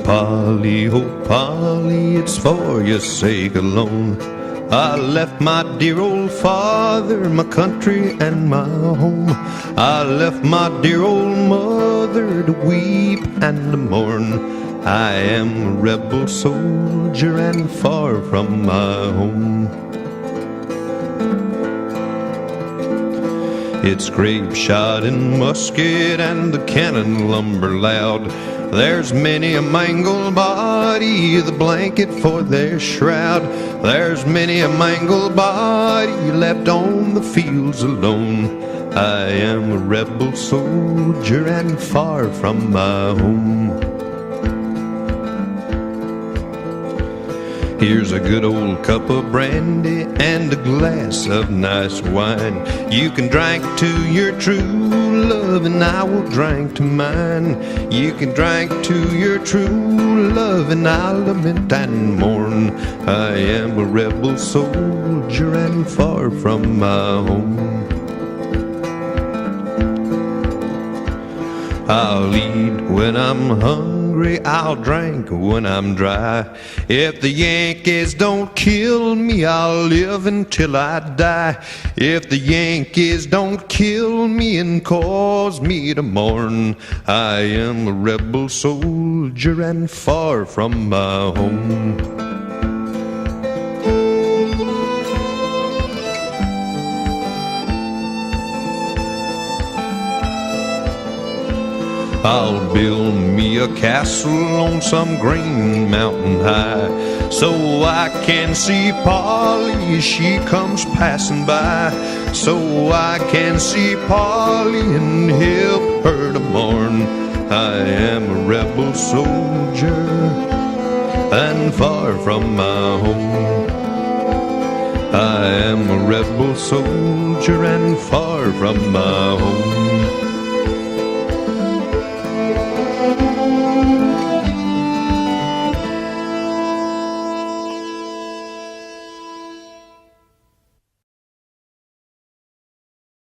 Oh Polly, it's for your sake alone. I left my dear old father, my country and my home. I left my dear old mother to weep and to mourn. I am a rebel soldier and far from my home. It's grape shot and musket and the cannon lumber loud. There's many a mangled body, the blanket for their shroud. There's many a mangled body left on the fields alone. I am a rebel soldier and far from my home. Here's a good old cup of brandy and a glass of nice wine. You can drink to your true love and I will drink to mine. You can drink to your true love and I'll lament and mourn. I am a rebel soldier and far from my home. I'll eat when I'm hungry, I'll drink when I'm dry. If the Yankees don't kill me, I'll live until I die. If the Yankees don't kill me and cause me to mourn, I am a rebel soldier and far from my home. I'll build me a castle on some green mountain high, so I can see Polly as she comes passing by. So I can see Polly and help her to mourn. I am a rebel soldier and far from my home. I am a rebel soldier and far from my home.